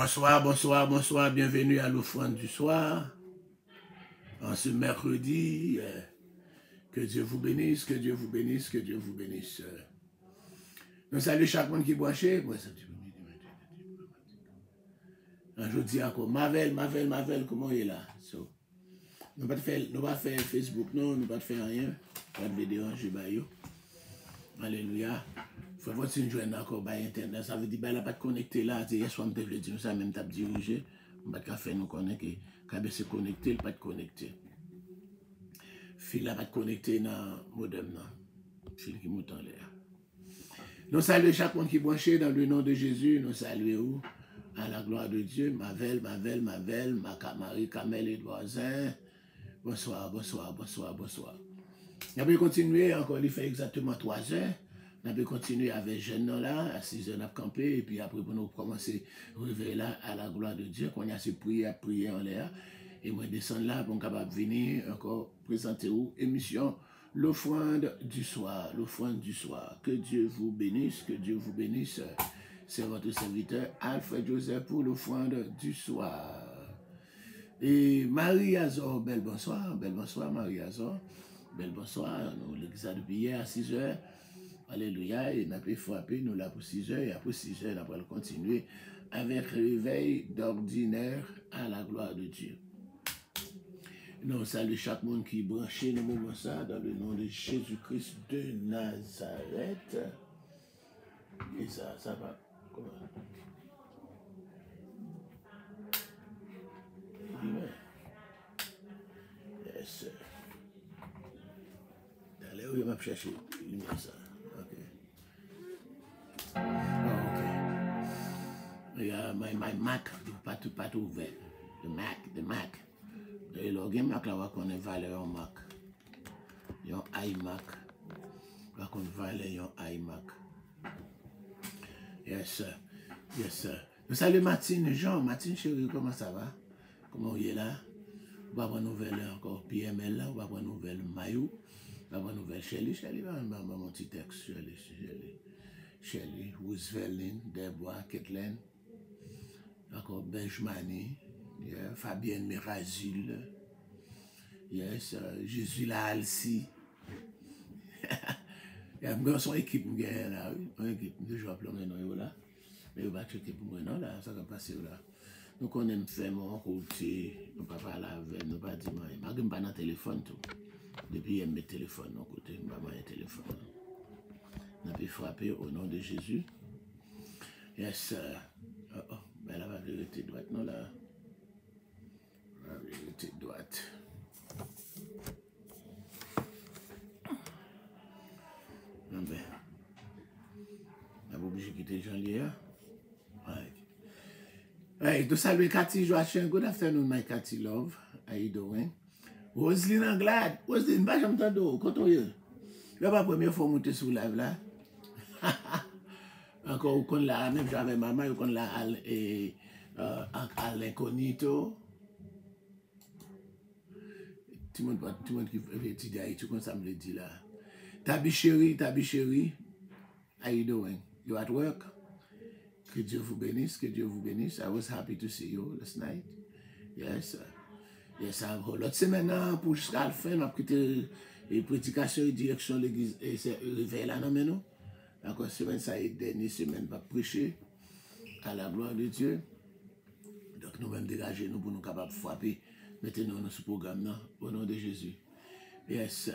Bonsoir, bonsoir, bonsoir. Bienvenue à l'offrande du soir. En ce mercredi, que Dieu vous bénisse, que Dieu vous bénisse, que Dieu vous bénisse. Nous saluons chaque monde qui est branché. Je dis encore, Mavel, comment il est là? So, nous ne pouvons pas faire Facebook, non, nous ne pouvons pas faire rien. Pas de déranger. Alléluia. Il faut continuer de jouer encore par Internet. Ça veut dire qu'il n'a pas de connecté là. Hier soir, je me dire ça, même tu as dirigé. On va faire nous connaître que quand se connecter, il n'a pas de connecté. Fil n'a pas de connecté dans le modem. Fil qui monte en l'air. Nous saluons chaque monde qui est branché dans le nom de Jésus. Nous saluons à la gloire de Dieu. Mavel, Marie, Kamel et voisin. Bonsoir. On peut continuer encore, il fait exactement 3 heures. On peut continuer avec jeune là, à 6 heures, on a campé, et puis après, pour nous commencer à réveiller là, à la gloire de Dieu, qu'on a ces prières en l'air, et moi descendre là, pour capable venir encore présenter une émission, l'offrande du soir, Que Dieu vous bénisse, C'est votre serviteur Alfred Joseph pour l'offrande du soir. Et Marie Azor, bel bonsoir, Marie Azor. Bel bonsoir, nous l'examen depuis hier à 6 heures. Alléluia, et nous avons frappé, nous là pour 6 heures, et après 6 heures, nous allons continuer avec réveil d'ordinaire à la gloire de Dieu. Nous saluons chaque monde qui est branché dans le moment ça, dans le nom de Jésus-Christ de Nazareth. Et ça va. Comment? Amen. Yes. Allez, oui, on va chercher lumière ça. Ok. Oh, ok. Yeah, my Mac, pas tout ouvert. The Mac. Et le Mac là, on va connaître valeur en Mac. Il y a un iMac. On va connaître valeur en iMac. Yes, sir. Nous saluons Martine Jean. Martine chérie, comment ça va? Comment il est là? On va avoir une nouvelle encore PML là, on va avoir une nouvelle Mayou. On va avoir une nouvelle Shelly, mon petit texte, Shelly, Roosevelt, Deborah, Kathleen, encore Benjamini, yeah, Fabienne Mirazil, yes, Jésus la Alci. Il y a son équipe là, une équipe de joueurs plongés là, mais il va checker pour moi là, ça va passer là. Nous connaissons faire mon côté, nous ne pouvons pas laver, nous ne pouvons pas dire, je ne pas dans le téléphone tout. Depuis, je mets le téléphone de côté, je ne pas le téléphone. Nous pouvons frapper au nom de Jésus. Yes, ben là, la vérité droite, non là. La vérité droite. Non ben, on est obligé de quitter Jean-Léa. Hey, to salve Cathy Joachim. Good afternoon, my Cathy love. How you doing? Roselyne Anglade. Roselyne, pas j'aime t'entendre. Quand est? C'est pas la première fois monter sur live là. Encore, on connaît la même chose avec maman, on connaît la à l'incognito. Tout le monde qui veut étudier Haïti, comme ça me le dit là. Tabi chérie. How you doing? You at work? Que Dieu vous bénisse, I was happy to see you last night. Yes. Yes, l'autre semaine, pour jusqu'à la fin, on a quitté les prédications et direction de l'église et c'est réveil là, non, mais nous. Encore semaine, ça est dernière semaine, va prêcher à la gloire de Dieu. Donc, nous-mêmes dégager nous pour nous capables de frapper. Mettez-nous dans ce programme, non, au nom de Jésus. Yes.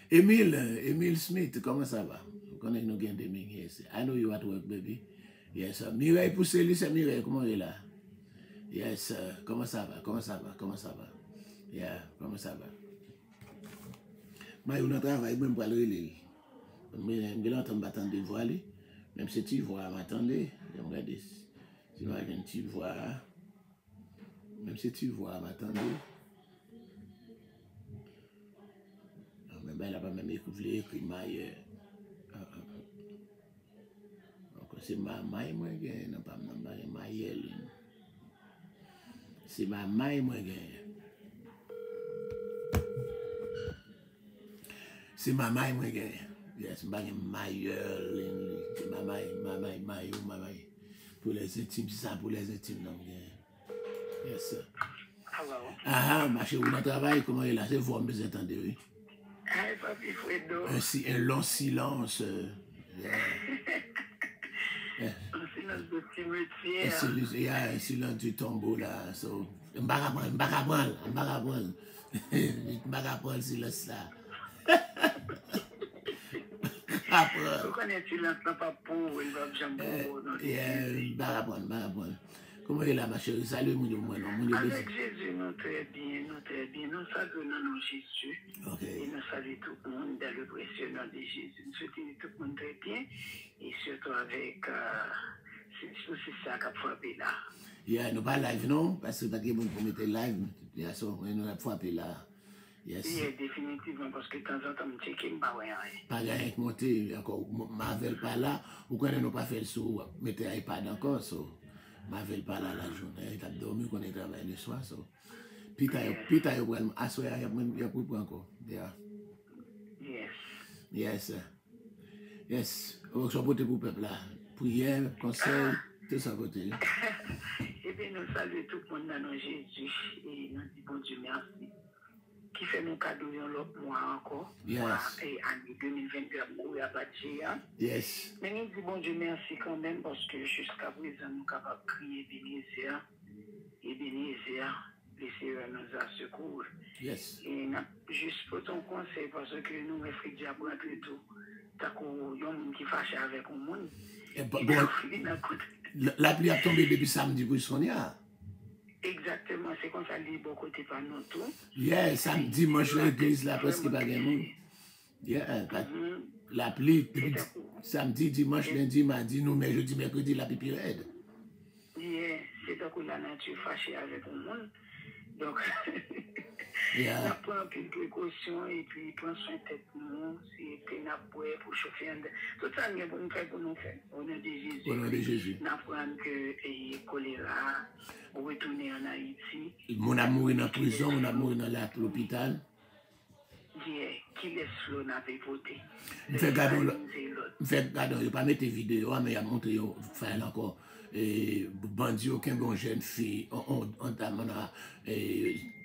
Emile Smith, comment ça va? Vous connaissez nous gain demi. Yes. I know you at work, baby. Yes, Mireille Pousseli, c'est Mireille, comment il est là? Yes, comment ça va? Yeah, comment ça va? Moi, on travaille même pour le relais. Mais je vais entendre des voix, même si tu vois, m'attendez, je me regarde. Si vous avez une petite voix, même si tu vois, m'attendez. Mais ben, il n'a pas même écrit Maille. C'est ma maille, moi, non pas ma maille. C'est ma maille, moi, c'est ma maille, moi, yes, ma maille, c'est ma maille, Pour les intimes, c'est ça, pour les intimes. Non, yes, sir. Hello. Ah, ma chérie, on travail, comment il a, c'est vous, me entendez, oui. Hi, Papi Fredo. Un long silence. Un silence de cimetière. Il y a un silence du tombeau là. So, je ne vais pas prendre le silence là. Vous connaissez le silence, non pas pour, il va jamais pour. Comment est là, ma chérie? Salut, mon Dieu. Avec Jésus, nous très bien. Nous saluons non Jésus. Okay. Et nous saluons tout le monde dans le précieux nom de Jésus. Nous souhaitons tout le monde très bien. Et surtout avec, c'est ça qui a frappé là. Yeah, nous pas live, non? Parce que pas de monde pour mettre live. Yeah, so, nous avons frappé là. Yes. Oui, définitivement, parce que de temps en temps, je check, je ne sais pas rien. Pas rien monter, encore, Marvel pas là. Ou quand nous pas fait le sou, mettre iPad encore, so. Marvel pas là la journée, il a dormi quand il travaille le soir, so. Peter, il a assoir, il a pris encore. Yeah. Yes. Yes. On va pour le peuple là. Prière, conseil, tout ça côté. Eh bien, nous saluons tout le monde dans nos Jésus et nous disons bon Dieu merci. Qui fait mon cadeau l'autre mois encore. Yes. Et année 2022, il n'y a pas de géant. Yes. Mais nous disons bon Dieu merci quand même parce que jusqu'à présent, nous sommes capables de crier Ebenezer, le Seigneur nous a secouru. Yes. Et juste pour ton conseil, parce que nous, mes frères, diable, et tout, t'as qu'on y a un monde qui fâche avec un monde. La pluie a tombé depuis samedi pour Sonia. Exactement, c'est comme ça, les bon côté par nous tout. Yeah, samedi, dimanche, l'église, là, presque pas de monde. Yeah, la pluie, samedi, dimanche, lundi, mardi, nous, mais jeudi, mercredi, la pipi raide. Yeah, c'est donc la nature fâchée avec le monde. Donc, yeah. on prend un peu de précaution et puis prend soin de tête nous, c'est que nous pour chauffer. Tout ça, nous avons fait pour nous faire. Au nom de Jésus. Au nom de Jésus. Nous apprenons que le choléra, retourner en Haïti. Mon amour est dans la prison, mon amour est dans l'hôpital. Qui laisse l'eau n'a pas voté. Je fais gardon, je ne vais pas mettre vidéo, mais il a montré, faire encore. Et bandit aucun bon jeune fille on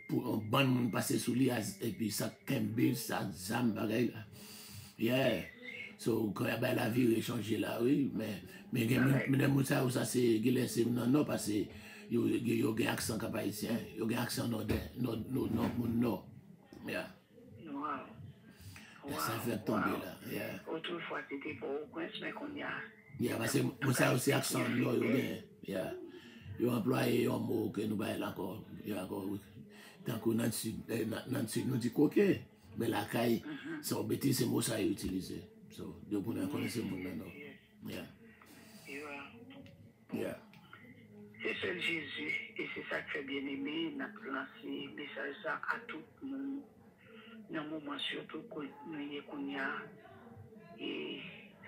pour un bon monde passer sous lui et puis ça kembe ça zam pareil là. Yeah, so quand il y a la vie échangé là oui mais les ça c'est laissé non parce que yo gain accent haïtien yo gain accent nord yeah. Wow. Ça fait tomber là. Yeah. Autrefois c'était pas au coin mais qu'on y a. Yeah, parce que ça aussi accent nord yo gain. Yeah. Yo employé un mot que nous bail encore. Yo encore tant que dans le sud nous dit coquet mais la caille c'est un bêtise c'est mot ça utilisé. So yo pour connaître mon non. Yeah. Yeah. C'est seul Jésus et c'est ça qui fait bien aimer n'a lancé message ça à tout le monde. Dans le moment surtout que nous y qu'on y a et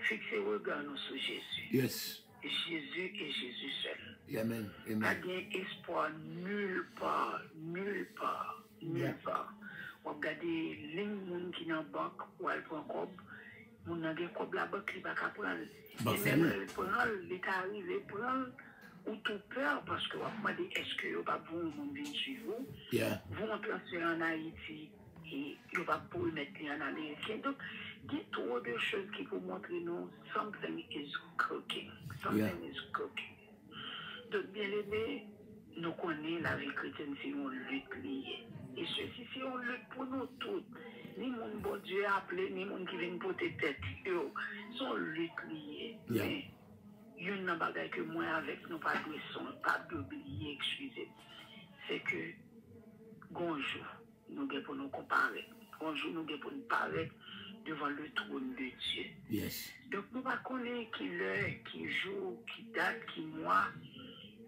fixer le regard sur Jésus. Yes. Jésus et Jésus seul. Amen. Pas d'espoir nulle part. On regarde les gens qui sont dans la banque ou elle prend cob, on a des cob la banque qui va pas prendre. Et même elle prend, l'État arrive prendre ou tout peur parce que on demande est-ce que vous pas vous monde venir suivre vous. Vous en transférer en Haïti et vous pas pour mettre en Amérique. Donc il y a trop de choses qui pour montrer nous something is cooking. Donc, bien aimé, nous connaissons la vie chrétienne, c'est une lutte liée. Et ceci, c'est une lutte pour nous tous. Ni mon bon Dieu appelé, ni mon qui vient porter tête. C'est une lutte liée. Mais, il y a une bagaille que moi, avec nous, pas d'oublier, excusez. C'est que, bonjour, nous devons pour nous comparer. Bonjour, nous devons pour nous parler devant le trône de Dieu. Yes. Donc, nous ne connaissons pas qui l'heure, qui jour, qui date, qui mois,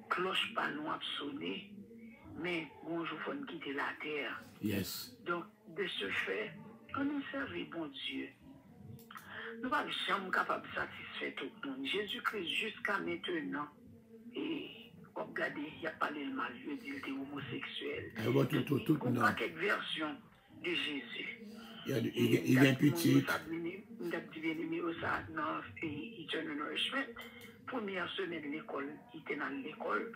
cloche pas nous a sonné, mais bonjour, il faut quitter la terre. Yes. Donc, de ce fait, on nous serve bon Dieu. Nous ne sommes jamais capables de satisfaire tout le monde. Jésus-Christ, jusqu'à maintenant, et regardez, il n'y a pas le mal, je dis, il était homosexuel. Il y a quelques versions de Jésus. Il y a un petit. Nous avons dit bien ça dans Eternal Nourishment, première semaine de l'école, il était dans l'école.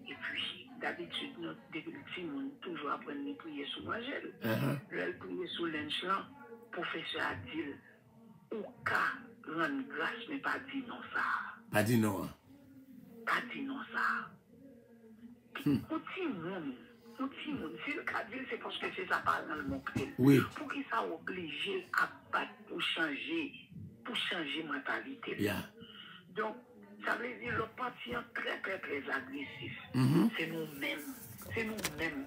Et puis, d'habitude, depuis le petit monde, toujours apprendre à prier sous Magel. Le prier sous lunch là, professeur a dit, au cas, rendre grâce, mais pas dit non ça. Pas dit non. Pas dit non ça. Au petit monde, si le cas dit, c'est parce que c'est ça par le mot clé. Oui. Pour qu'il soit obligé à battre pour changer mentalité. Yeah. Donc, ça veut dire le parti est très, très, très agressif. C'est nous-mêmes. C'est nous-mêmes.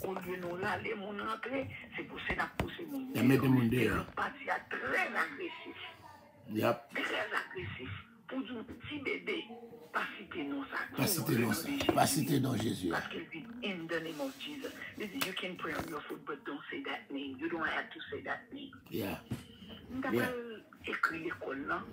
Au lieu de nous là, les gens rentrent, c'est pour ça qu'on pousse les gens. Le parti est très agressif. Yep. Très agressif. Pour un petit bébé, pas citer non ça. Pas citer non ça. Pas citer non Jésus. Parce qu'il dit, in the name of Jesus. You can pray on your foot, but don't say that name. You don't have to say that name. Yeah. Nous avons écrit l'école là,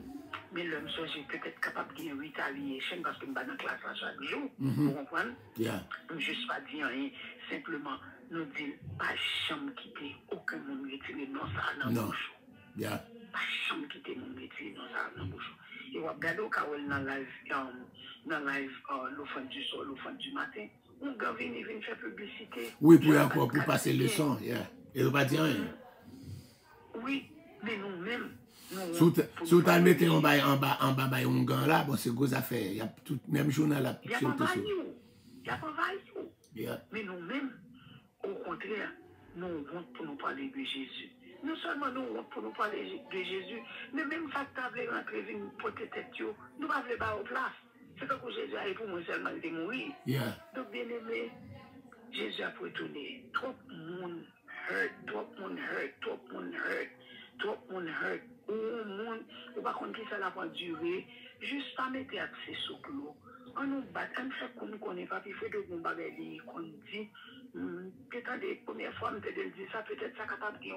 mais l'homme j'ai peut-être capable de retaliation parce que je suis dans la classe chaque jour. Vous comprenez? Yeah. Juste pas dire rien, simplement nous dire pas chambre quitter, aucun monde retirer non ça dans la bouche. Yeah. Pas chambre quitter monde retirer non ça dans la bouche. Et on regarde au cas où dans live l'offre du soir, l'offre du matin, on va venir faire publicité. Oui, pour passer le son, yeah. Et on va dire rien. Oui, mais nous-mêmes. Si vous mettez en bas un gant là, bon, c'est gros affaire. Il y a tout, même journal là. Il n'y a pas value. Mais nous-mêmes, au contraire, nous honte pour nous parler de Jésus. Non seulement nous honte pour nous parler de Jésus, mais même ça que tu avais rentré une peut-être, nous ne pouvons pas au place. C'est que Jésus a pour moi seulement de mourir. Donc, bien aimé, Jésus a retourné. Trop de monde hurt. Ou pas qu'on ça la va durer, juste pas mettre accès sur l'eau. On nous bat, on fait qu'on ne connaît pas, puis il faut de bon bagage qu'on dit. Peut-être les premières fois, je te dis ça, peut-être ça capable de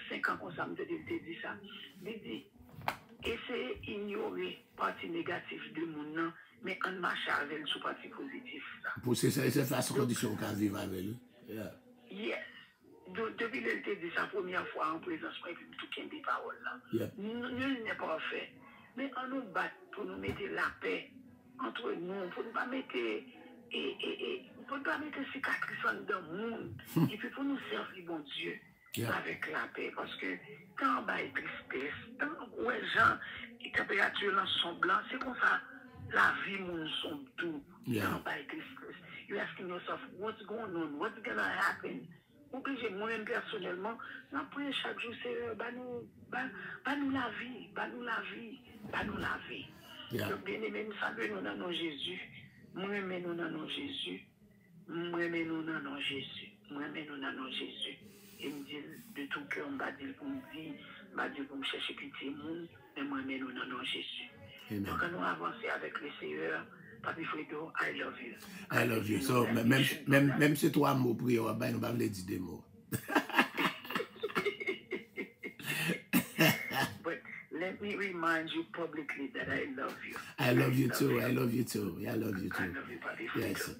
5 ans comme ça, je te dis ça. Je dis, essayez d'ignorer la partie négative de mon nom, mais on marche avec le partie positif. Pour c'est ça, c'est face condition qu'on vit avec lui. Yes. Depuis que je dit sa première fois en présence, et puis tout qui des paroles là. Nul n'est pas fait. Mais on nous bat pour nous mettre la paix entre nous, pour ne pas mettre cicatrices dans le monde, et puis pour nous servir bon Dieu avec la paix. Parce que quand on a une tristesse, quand où les gens, les températures sont blancs, c'est comme ça, la vie nous sommes tout. Quand on a une tristesse, you're asking yourself, what's going on? What's going to happen? Obligé, moi-même personnellement, je prie chaque jour, c'est nous la vie. Donc, bien aimé, nous saluons nous dans nos Jésus. Moi-même, nous dans nos Jésus. Et me dit de tout cœur, on va dire pour me dire, pour me chercher pitié, mais moi-même, nous dans nos Jésus. Donc, nous avancer avec le Seigneur. Papi Fredo, I love you. I love you. So, même si 3 mots prier, nous ne pas dire des mots. But let me remind you publicly that I love you. I love you too. I love you too. I love you too. I love you, Papi Fredo. Yes.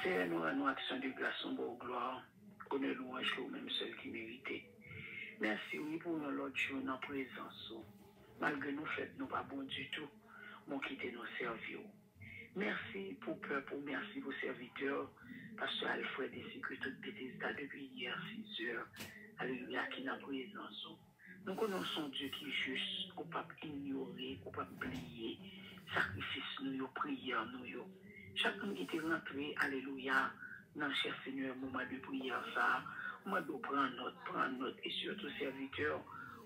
C'est nous action de grâce en beau gloire. Qu'on est louange que vous-même seul qui méritez. Merci, oui, pour nous l'autre jour en présence. Malgré nous faites, nous pas bon du tout. Mon quitter nos services. Merci pour peuple, merci vos serviteurs, Pasteur Alfred ainsi que toute Bethesda depuis hier 6 heures. Alléluia, qui n'a présence. Nous connaissons Dieu qui est juste, qu'on ne peut pas ignorer, qu'on ne peut pas oublier, sacrifice nous, prière nous. Chacun qui est rentré, alléluia, dans le cher Seigneur, moment de prière, ça, on va prendre note, et surtout serviteurs,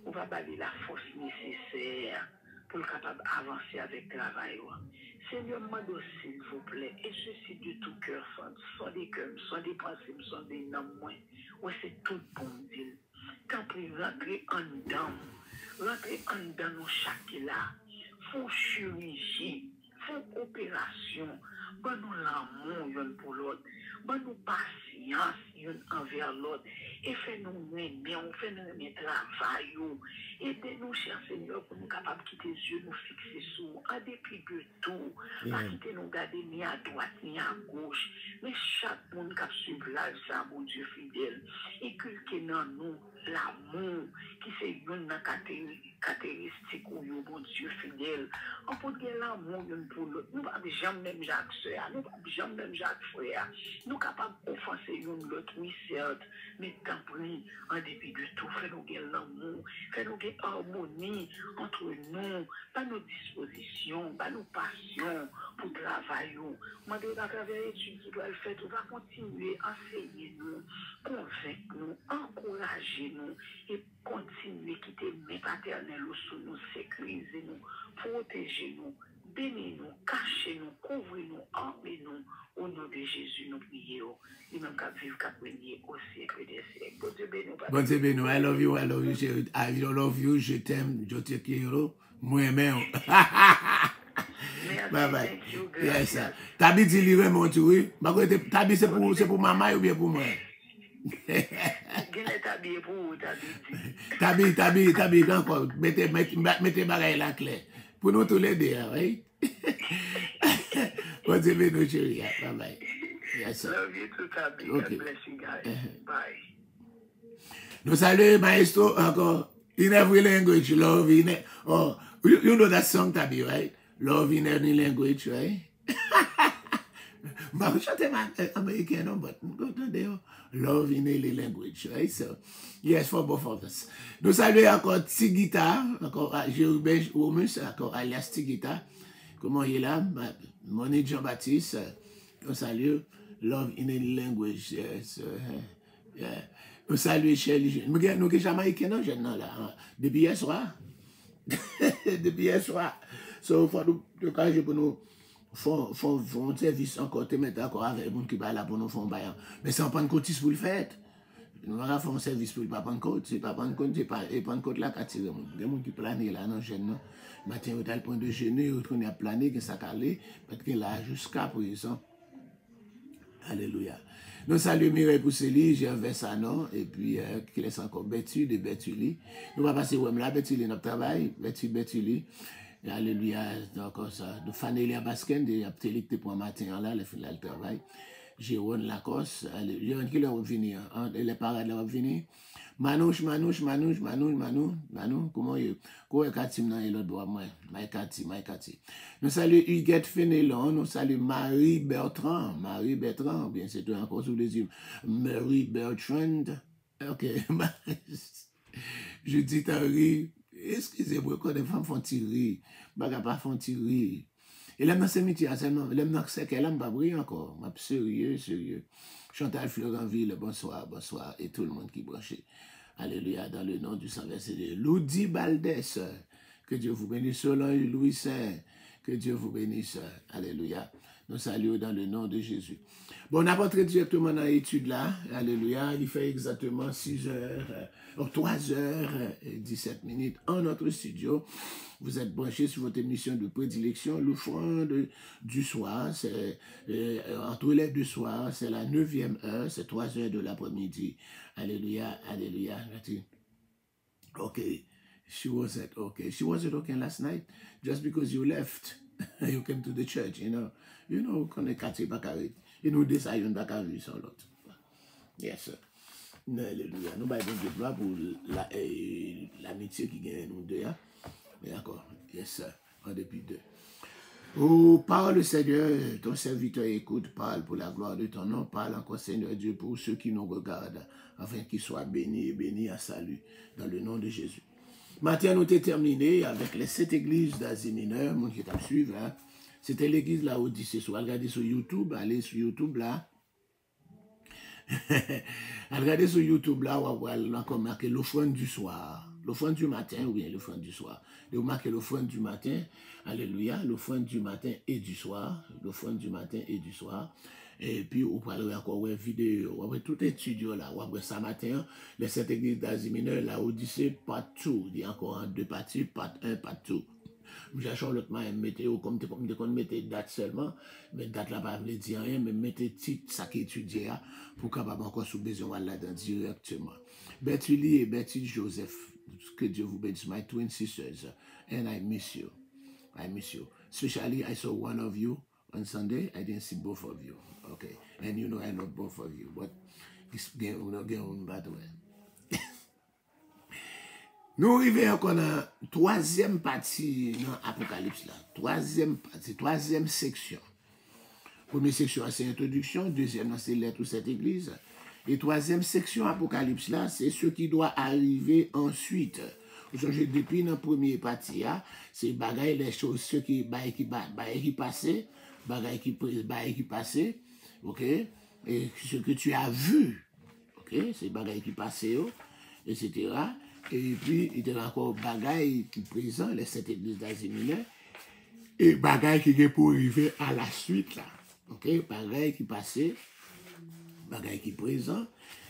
on va balayer la force nécessaire pour le capable d'avancer avec le travail. Seigneur, moi s'il vous plaît, et ceci de tout cœur, sans des cœurs, sans des pensées, sans des noms, ouais, c'est tout bon Dieu. Quand vous rentrez en dedans nous chaque là, faut chirurgie, faut opération, bon nous l'amour pour l'autre, Bon nous patience yon envers l'autre et fait-nous aimer, on fait nous aimer travail. Aidez-nous, cher Seigneur, pour nous capables de quitter les yeux, nous fixer sur en dépit de tout, pas quitter nous garder ni à droite ni à gauche, mais chaque monde qui a suivi là, ça, mon Dieu fidèle, et que dans nous l'amour, qui c'est une caractéristique où mon Dieu fidèle. On peut dire l'amour pour l'autre. Nous ne pouvons jamais même Jacques soeur, nous ne pouvons jamais même Jacques frère. Nous sommes capables d'offenser l'autre, oui, certes, mais tant pis, en dépit de tout, fais-nous l'amour, fais-nous harmonie entre nous, pas nos dispositions, pas nos passions pour travailler. Moi, à travers l'étude qui doit le faire, on va continuer à enseigner nous, convaincre nous, encourager nous et continuer à quitter mes paternels sous nous, sécuriser nous, protéger nous, bénir nous, cacher nous, couvrir nous, emmener nous. Au nom de Jésus, nous prions. Et même qu'à vivre, qu'à prier au siècle des siècles. Bon Dieu béni. Bon Dieu béni. I love you, chérie. I love you, je t'aime, je te quiero. Moi-même. Bye bye. Yes, sir. Tabi dit lire mon tour. Tabi c'est pour maman ou bien pour moi? Tabi, encore. Mettez bagaille la clé. Pour nous tous les deux, oui? Bon Dieu béni, chérie. Bye bye. Yes, sir. Love you too, Tabi. God bless you guys. Bye. Nous saluons Maestro encore. In every language, love in oh, you know that song, Tabi, right? Love in any language, right? But I'm American, no, but love in any language, right? So, yes, for both of us. Nous saluons encore Tigita, encore Jérubin Omus, encore alias Tigita. Comment il est là? Monique Jean-Baptiste. Nous saluons love in any language, yes. Yeah. Nous saluons Shelley. Nous sommes Jamaïcains, non, jeune, là. Depuis hier soir. Depuis hier soir. So, il faut que nous font un service encore, te mettre encore avec les gens qui parlent là pour nous faire un bail. Mais c'est un Pentecôtiste pour le faire. Nous allons faire un service pour le Pentecôte. C'est pas Pentecôte, c'est pas Pentecôte là qui attire. Il y a des gens qui planent là, non, jeune. Matin, on a le point de jeûner, on a plané, que ça calé, parce que là, jusqu'à présent. Alléluia. Nous saluons Mireille Pousseli, Gervais Sanon, et puis qui laisse encore Betty de Betuli. Nous allons passer là, Betuli, notre travail, Betuli. Alléluia, encore ça. Nous Fanélia Basken, de Aptélique pour un matin là, le travail. Jérôme Lacoste, Jérôme qui leur venir, les parades leur venir. Manouche, comment il est Katim dans l'autre bois, moi, Maïkati. Nous saluons Huguette Fénélon, nous saluons Marie Bertrand, bien c'est toi encore sous les yeux, Marie Bertrand, ok, Judith Henry, excusez-moi, quand les femmes font tirer, pas font tirer. Et là, dans ce métier, seulement, là, dans ce qu'elle n'a pas brillé encore, sérieux. Chantal Fleuranville, bonsoir, et tout le monde qui branché. Alléluia, dans le nom du Saint-Versé de Loudi Baldès. Que Dieu vous bénisse, Solange Louis Saint. Que Dieu vous bénisse. Alléluia. Nous saluons dans le nom de Jésus. Bon, on a rentré directement dans l'étude là. Alléluia. Il fait exactement 3h17 en notre studio. Vous êtes branchés sur votre émission de prédilection, l'offrande du soir. C'est entre les deux soirs, c'est la 9e heure, c'est 3h de l'après-midi. Alléluia. Okay. She wasn't okay last night. Just because you left, you came to the church, you know, qu'on est cassé bakari. Et nous décidons bakari sur l'autre. Yes, sir. Alléluia. Nous baillons de gloire pour l'amitié qui gagne nous deux. D'accord. Yes, sir. En dépit de. Oh, parle Seigneur, ton serviteur écoute, parle pour la gloire de ton nom, parle encore Seigneur Dieu pour ceux qui nous regardent, afin qu'ils soient bénis et bénis à salut, dans le nom de Jésus. Maintenant, nous avons terminé avec les 7 églises d'Asie mineure, mon qui t'a suivi, hein. C'était l'église là Odyssée. Soit regardez sur YouTube, allez sur YouTube là. Regardez sur YouTube là, on va encore marquer l'offrande du soir. L'offrande du matin ou bien l'offrande du soir. Et vous marquez l'offrande du matin. Alléluia. L'offrande du matin et du soir. L'offrande du matin et du soir. Et puis, vous parlez encore une vidéo. Vous avez tout un studio là. Vous avez ça matin. Les 7 églises d'Asie mineure, la Odyssée, part 2. Il y a encore 2 parties, part 1, part 2. Je cherche l'autre main, météo, comme tu mettez date seulement, mais date là pas veut dire rien, mais mettez titre, ça qui étudié, pour capable encore sous besoin là-dedans directement. Betty et Betty Joseph, que Dieu vous bénisse, my twin sisters, and I miss you. I miss you. Especially, I saw one of you on Sunday. I didn't see both of you. Okay. And you know I know both of you. But this game will not get on bad way. Nous arrivons encore dans la troisième partie dans l'Apocalypse. Troisième partie, troisième section. Première section, c'est l'introduction. Deuxième, c'est lettre de cette église. Et troisième section, Apocalypse, là, c'est ce qui doit arriver ensuite. Depuis la première partie, c'est bagaille les choses, ce qui passé, bagaille qui passé, ok, et ce que tu as vu, ok, c'est bagaille qui passé, etc. Et puis, il y a encore bagaille qui présent, les 7 églises d'Asie mineure, et bagaille qui est pour arriver à la suite, là, ok, bagaille qui passé, bagaille qui présent,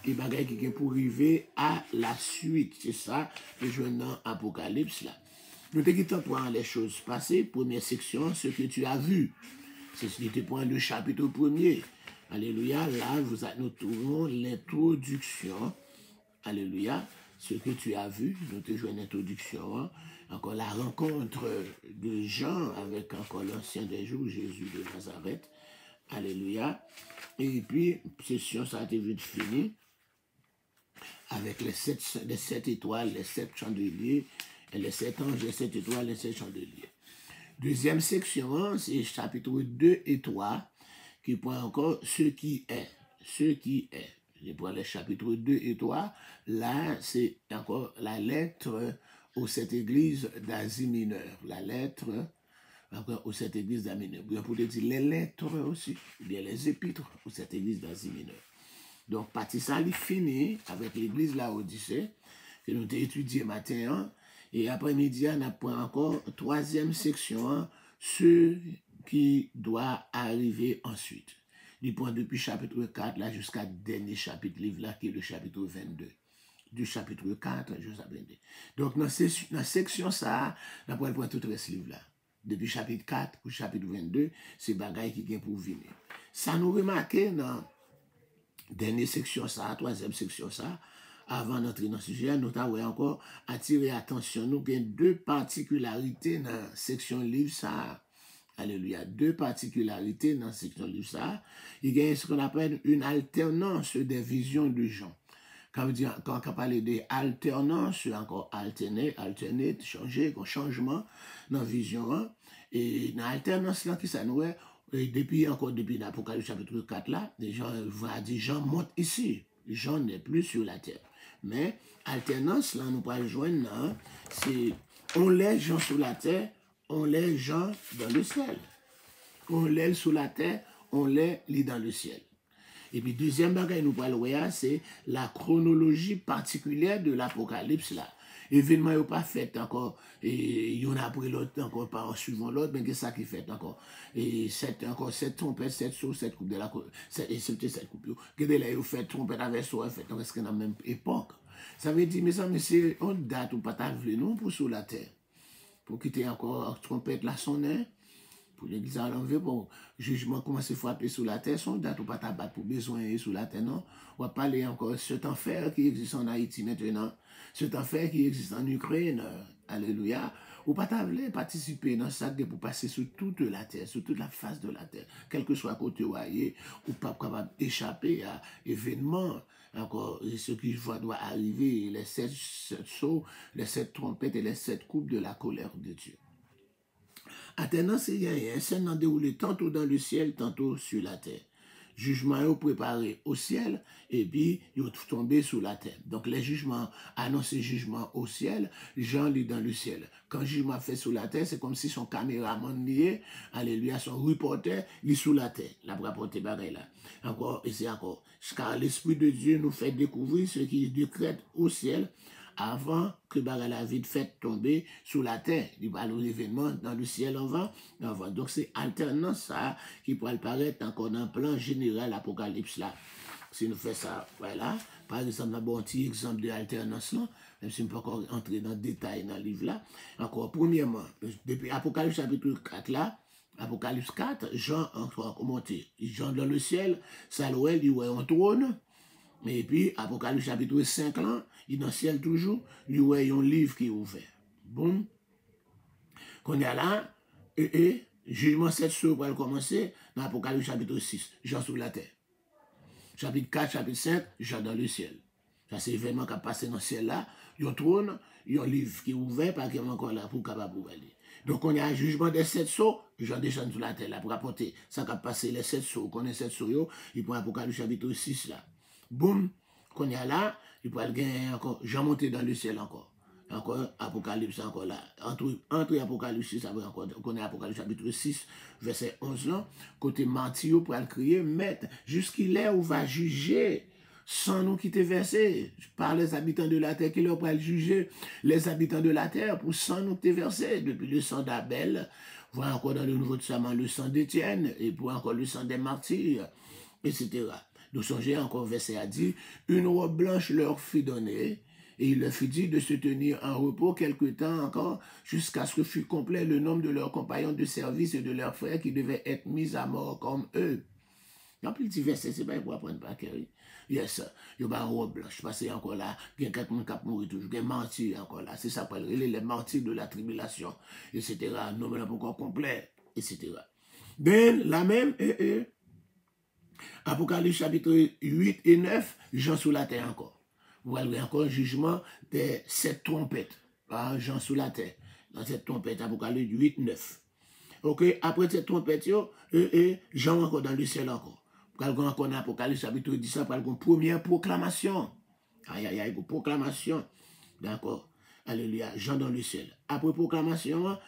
et bagaille qui est pour arriver à la suite. C'est ça que je vois dans Apocalypse là. Nous te pour les choses passées, première section, ce que tu as vu. C'est ce qui était pour le chapitre 1er. Alléluia. Là, nous trouvons l'introduction. Alléluia. Ce que tu as vu, nous te jouons une introduction. Encore la rencontre de Jean avec encore l'ancien des jours, Jésus de Nazareth. Alléluia. Et puis, session, ça a été vite fini. Avec les 7 étoiles, les 7 chandeliers, et les 7 anges, les 7 étoiles, les 7 chandeliers. Deuxième section, c'est chapitre 2 et 3, qui prend encore ce qui est. Ce qui est. Je prends les chapitres 2 et 3. Là, c'est encore la lettre aux 7 églises d'Asie mineure. La lettre encore aux 7 églises d'Asie mineure. Bien pour te dire les lettres aussi, ou bien les épîtres aux 7 églises d'Asie mineure. Donc, partie ça, il finit avec l'église Laodicée, que nous avons étudié matin, et après-midi, on apprend encore troisième section, ce qui doit arriver ensuite. Il prend depuis chapitre 4 là jusqu'à dernier chapitre livre là, qui est le chapitre 22. Du chapitre 4 jusqu'à 22. Donc, dans la section ça, on prend tout ce livre là. Depuis chapitre 4 au chapitre 22, c'est bagaille qui vient pour venir. Ça nous remarque dans dernière section ça, troisième section ça, avant d'entrer dans le sujet, nous avons encore attiré l'attention, nous avons deux particularités dans la section livre ça. Alléluia. Deux particularités dans la section livre ça. Il y a ce qu'on appelle une alternance des visions de Jean. Quand on parle d'alternance, c'est encore alterner, changer, changement dans la vision. Et dans l'alternance là, qui ça nous est, et depuis l'Apocalypse chapitre 4 là, les gens voient des gens montent ici. Jean n'est plus sur la terre. Mais alternance là, nous pouvons joindre, c'est on les gens sur la terre, on les gens dans le ciel. On les sous la terre, on les lit dans le ciel. Et puis deuxième bagage nous parlons, c'est la chronologie particulière de l'Apocalypse là. Événement n'est pas fait encore, et il y en a après l'autre, encore pas en suivant l'autre, mais c'est ça qui fait encore. Et encore 7 trompettes, 7 sauts, 7 coupes de la côte, et 7 coupes. Regardez là, vous faites trompette avec sauts, fait dans la même époque. Ça veut dire, mes amis, c'est une date où pas t'avouer non pour sur la terre. Pour quitter encore trompette là sonner, pour l'église à l'enlever, pour jugement commencer à frapper sur la terre, son date ou pas t'abattre pour besoin sur la terre, non. On va parler encore cet enfer qui existe en Haïti maintenant, cet enfer qui existe en Ukraine, alléluia. Ou pas t'avoir participer dans ça pour passer sur toute la terre, sur toute la face de la terre, quel que soit côté où aille, ou pas capable d'échapper à événements, encore ce qui doit arriver, les 7 sauts, les 7 trompettes et les 7 coupes de la colère de Dieu. Attendant, c'est un scène déroulé tantôt dans le ciel, tantôt sur la terre. Jugement est préparé au ciel et puis il est tombé sur la terre. Donc les jugements annoncent jugement au ciel, Jean lit dans le ciel. Quand le jugement fait sur la terre, c'est comme si son caméraman lié, alléluia, son reporter, il est sous la terre. La rapporté pareil là. Encore, et c'est encore. Car l'Esprit de Dieu nous fait découvrir ce qui décrète au ciel avant que la vie fait tomber sous la terre. Il parle de l'événement dans le ciel avant. Donc c'est alternance ça qui pourrait paraître encore dans le plan général Apocalypse là. si nous faisons ça, voilà. Par exemple, un petit exemple de alternance, là, même si je ne peux pas encore entrer dans le détail dans le livre là. Encore, premièrement, depuis Apocalypse chapitre 4 là, Apocalypse 4, Jean encore monté. Jean dans le ciel, Salouel, il voit un trône. Et puis, Apocalypse chapitre 5 là, il est dans le ciel toujours, il voit un livre qui est ouvert. Bon. Qu'on y a là, jugement 7 sceaux pour commencer dans Apocalypse chapitre 6, Jean sur la terre. Chapitre 4, chapitre 5, Jean dans le ciel. Ça, c'est l'événement qui a passé dans le ciel là. Il y a un trône, il y a un livre qui est ouvert, pas qu'il est encore là pour capable de aller. Donc, on y a un jugement des 7 sceaux, Jean descend sur la terre là pour apporter ça qui a passé les 7 sceaux. On est 7 sceaux, il prend Apocalypse chapitre 6 là. Boum, qu'on y a là, il peut gagner encore, Jean monté dans le ciel encore. Encore Apocalypse encore là. Entre Apocalypse 6, après encore, on connaît Apocalypse chapitre 6, verset 11 là, côté Matthieu pour le crier, maître, jusqu'il est où va juger sans nous quitter verset. Par les habitants de la terre, qui leur va juger les habitants de la terre pour sans nous quitter verset. Depuis le sang d'Abel, voilà encore dans le Nouveau Testament le sang d'Étienne, et pour encore le sang des martyrs, etc. Nous songez encore verset a dit, une robe blanche leur fut donnée, et il leur fut dit de se tenir en repos quelque temps encore, jusqu'à ce que fût complet le nombre de leurs compagnons de service et de leurs frères qui devaient être mis à mort comme eux. Il y a plus de versets, c'est pas pour apprendre par cœur. Yes, il y a une robe blanche, parce qu'il y a encore là, il y a quelqu'un qui a mouru toujours, il y a des martyrs encore là, c'est ça qu'on les martyrs de la tribulation, etc. Non, mais là, encore complet, etc. Ben, la même, Apocalypse chapitre 8 et 9, Jean sous la terre encore. Vous voyez encore un jugement des 7 trompettes. Par Jean sous la terre. Dans cette trompette, Apocalypse 8, 9. Ok, après cette trompette, Jean encore dans le ciel encore. Quand on connaît Apocalypse chapitre 10, ça parle d'une première proclamation. Aïe, aïe, aïe, proclamation. D'accord. Alléluia. Jean dans le ciel. Après proclamation,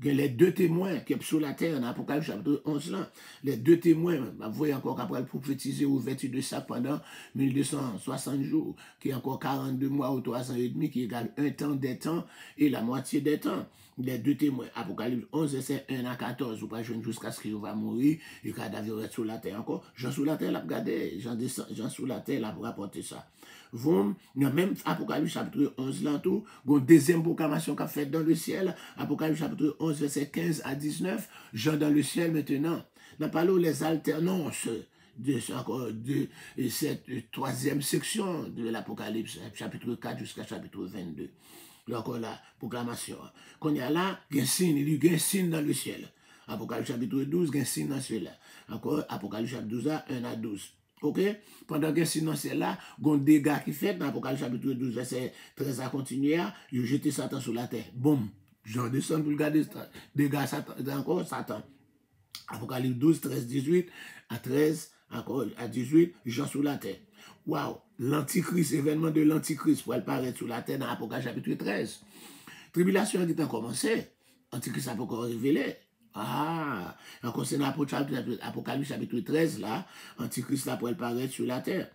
les deux témoins qui sont sur la terre, dans l'Apocalypse chapitre 11, là, les deux témoins, vous voyez encore qu'après prophétiser ou vêtu de ça pendant 1260 jours, qui est encore 42 mois ou 3 ans et demi, qui égale un temps des temps et la moitié des temps. Les deux témoins, Apocalypse 11, c'est 1 à 14, ou pas jeune jusqu'à ce qu'il va mourir, et le cadavre va être sur la terre encore. Jean sous la terre l'a regardé, Jean sous la terre l'a rapporté ça. Vous, même Apocalypse chapitre 11 là tout, une deuxième proclamation qu'a faite dans le ciel, Apocalypse chapitre 11, verset 15 à 19, Jean dans le ciel maintenant. Nous parlons les alternances de cette troisième section de l'Apocalypse, chapitre 4 jusqu'à chapitre 22. Encore la proclamation. Quand il y a là, il y a un signe dans le ciel. Apocalypse chapitre 12, il y a un signe dans le ciel. Encore Apocalypse chapitre 12, 1 à 12. Ok? Pendant que signe dans le ciel là, il y a un dégât qui fait dans Apocalypse chapitre 12, verset 13 à continuer, il a jeté Satan sur la terre. Boum! Jean descend pour regarder dégâts Satan, encore Satan. Apocalypse 12, 13, 18, à 13, encore à 18, Jean sur la terre. Waouh! L'antichrist, événement de l'antichrist pour apparaître sur la terre dans Apocalypse chapitre 13. Tribulation qui a commencé, antichrist n'a pas encore révélé. Ah, encore c'est dans Apocalypse chapitre 13, là, antichrist là pour apparaître sur la terre.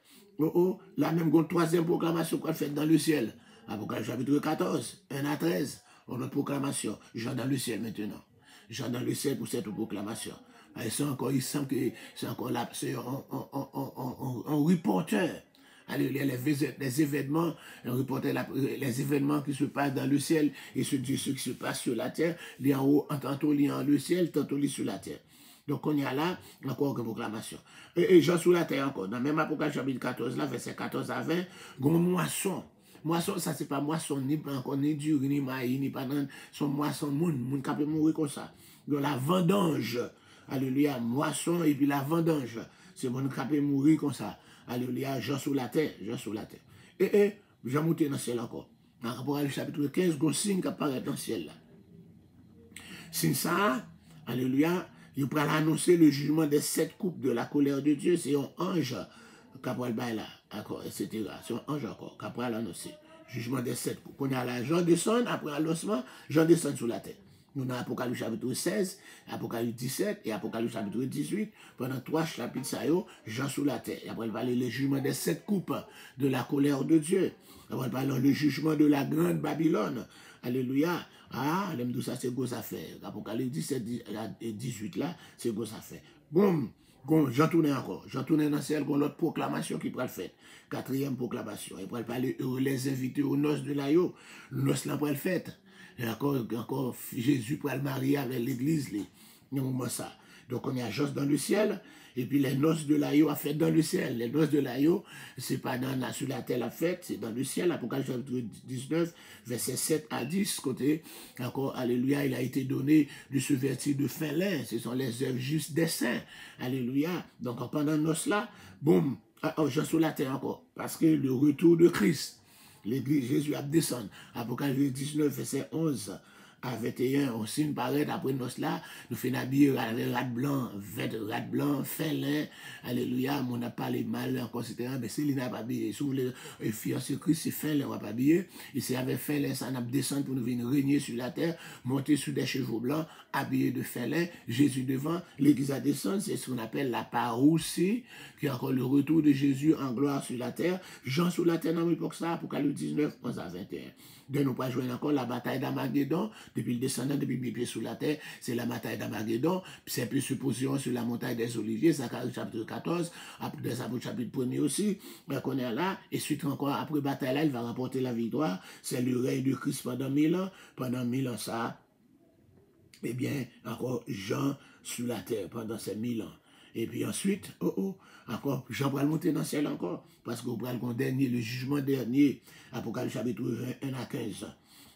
Là même, une troisième proclamation qu'on fait dans le ciel. Apocalypse chapitre 14, 1 à 13, on a une proclamation. Jean dans le ciel maintenant. Jean dans le ciel pour cette proclamation. Il semble que c'est encore là, c'est un reporter. Alléluia, les événements, les événements qui se passent dans le ciel et ceux qui se passent sur la terre, les en haut, tantôt les en le ciel, tantôt les sur la terre. Donc on y a là encore une proclamation. Et Jean sur la terre encore, dans même Apocalypse chapitre 14, là, verset 14 à 20, une moisson. Moisson, ça c'est pas moisson, ni encore ni dur, ni maïs, ni pas son moisson, moun qui peut mourir comme ça. Donc la vendange, alléluia, moisson et puis la vendange, c'est moun qui peut mourir comme ça. Alléluia, Jean sous la terre, Jean sous la terre. Et Jean monté dans le ciel encore. Dans Apocalypse chapitre 15, il y a un signe qui apparaît dans le ciel là. Signe ça, alléluia, il peut annoncer le jugement des 7 coupes de la colère de Dieu. C'est un ange qui apparaît là, d'accord, etc. C'est un ange encore qui apparaît l'annoncer. Jugement des 7 coupes. On a là, Jean descend, après l'annoncement, Jean descend sous la terre. Nous avons Apocalypse chapitre 16, Apocalypse 17 et Apocalypse chapitre 18. Pendant 3 chapitres, ça y est, Jean sous la terre. Et après, il va aller le jugement des 7 coupes de la colère de Dieu. Après, il va aller le jugement de la grande Babylone. Alléluia. Ah, ça c'est grosse affaire. Apocalypse 17 et 18 là, c'est grosse affaire. Boum. J'en tourne encore. J'en tourne dans celle, l'autre proclamation qui pourra le faire. 4e proclamation. Il pourra parler les invités aux noces de l'agneau. Le noces là pour le faire. Et encore Jésus pour le marier avec l'église. Il moment ça. Donc on est à juste dans le ciel. Et puis les noces de l'agneau à fête dans le ciel. Les noces de l'agneau, c'est pas sur la terre la fête, c'est dans le ciel. Apocalypse chapitre 19, verset 7 à 10, côté, encore, alléluia, il a été donné de ce vêtir de fin lin. Ce sont les œuvres justes des saints. Alléluia. Donc pendant noces là, boum, je sur la terre encore. Parce que le retour de Christ, l'église, Jésus a descendu. Apocalypse 19, verset 11 à 21, on signe paraître après nos là, nous faisons habiller rat blanc, rat blanc, félin, alléluia, on n'a pas les mal encore, etc. Mais si il n'a pas habillé, si vous voulez, fiancé Christ, c'est félin, on va pas habiller. Et c'est avec félin, ça n'a pas descendu pour nous venir régner sur la terre, monter sur des chevaux blancs, habillés de félin, Jésus devant, l'église à descendre, c'est ce qu'on appelle la parousie, qui est encore le retour de Jésus en gloire sur la terre. Jean sur la terre dans l'époque ça, Apocalypse 19, 11 à 21. De nous pas jouer encore la bataille d'Armageddon, depuis le descendant, depuis le pied sous la terre, c'est la bataille d'Armageddon, c'est un peu supposition sur la montagne des Oliviers, Zacharie chapitre 14, après des apôtres chapitre 1er aussi, qu'on est là, et suite encore, après bataille là, il va remporter la victoire, c'est le règne de Christ pendant 1000 ans, ça, eh bien, encore Jean sur la terre pendant ces 1000 ans. Et puis ensuite, encore, Jean va monter dans le ciel encore, parce qu'on va le dernier, le jugement dernier, Apocalypse chapitre 1 à 15.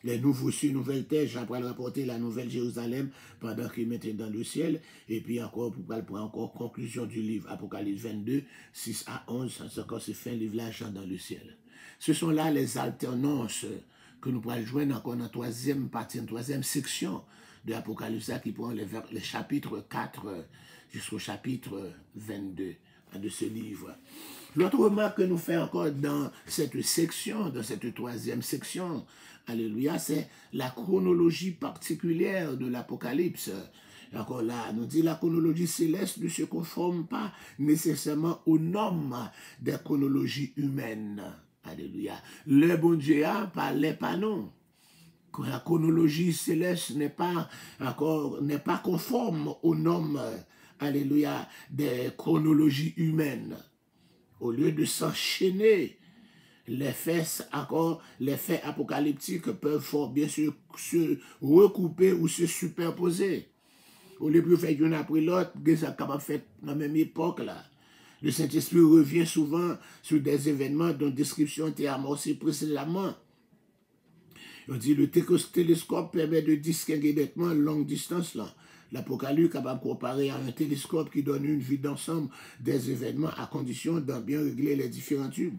Les nouveaux cieux, nouvelles terres, Jean va rapporter la nouvelle Jérusalem pendant qu'il mettait dans le ciel. Et puis encore, pour encore conclusion du livre, Apocalypse 22, 6 à 11, c'est quand c'est fin livre là, Jean dans le ciel. Ce sont là les alternances que nous pourrons joindre encore dans la troisième partie, la troisième section de l'Apocalypse qui prend les chapitres 4 jusqu'au chapitre 22 de ce livre. L'autre remarque que nous faisons encore dans cette section, dans cette troisième section, alléluia, c'est la chronologie particulière de l'Apocalypse. Encore là, nous dit la chronologie céleste ne se conforme pas nécessairement aux normes des chronologies humaines. Alléluia. Le bon Dieu parlait pas non. La chronologie céleste n'est pas conforme aux normes, alléluia, des chronologies humaines. Au lieu de s'enchaîner, les faits apocalyptiques peuvent fort bien se recouper ou se superposer. Au lieu de faire une après l'autre, ça capable de faire dans la même époque là. Le Saint-Esprit revient souvent sur des événements dont description était amorcée précédemment. On dit le télescope permet de distinguer nettement longue distance là. L'Apocalypse est capable de comparer à un télescope qui donne une vue d'ensemble des événements à condition d'en bien régler les différents tubes.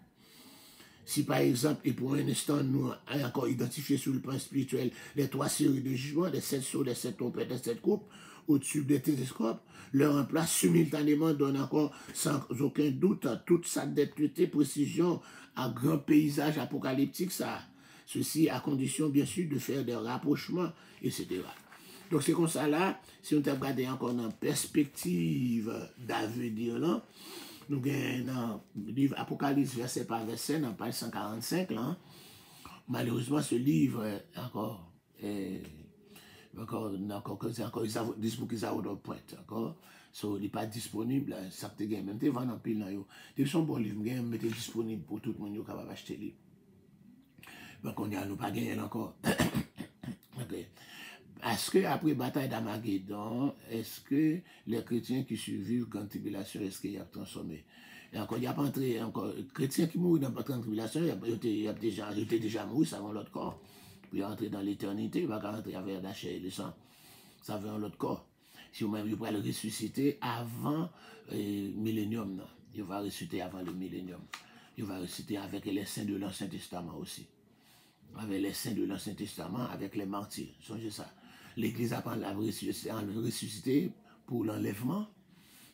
Si par exemple, et pour un instant, nous avons encore identifié sur le plan spirituel les 3 séries de jugements, les 7 sauts, les 7 trompettes, les 7 coupes, au-dessus des télescopes, leur emploi simultanément donne encore sans aucun doute toute sa déplété précision à grand paysage apocalyptique, ça. Ceci à condition, bien sûr, de faire des rapprochements, etc. Donc, c'est comme ça là, si on t'a regardé encore dans perspective d'avenir là, nous avons dans le livre Apocalypse, verset par verset, dans page 145, là, malheureusement, ce livre, encore, this book is out of print, encore, so, il n'est pas disponible, ça te gagne, même, tu vas dans pile, c'est son bon livre, mais il est disponible pour tout le monde qui est capable d'acheter le livre. Donc, on n'a pas gagné encore. Okay. Est-ce qu'après la bataille d'Armageddon, est-ce que les chrétiens qui survivent grande tribulation, est-ce qu'ils ont transformé? Et encore, il n'y a pas entré, encore, les chrétiens qui mourent dans la grande tribulation, ils étaient déjà morts, ça va l'autre corps. Puis entrer dans l'éternité, il va rentrer avec la chair et le sang. Ça va dans l'autre corps. Si vous-même, vous pouvez le ressusciter avant le millénium, non. Il va ressusciter avant le millénium. Il va ressusciter avec les saints de l'Ancien Testament aussi. Avec les saints de l'Ancien Testament, avec les martyrs. Songez ça. L'Église a ressuscité pour l'enlèvement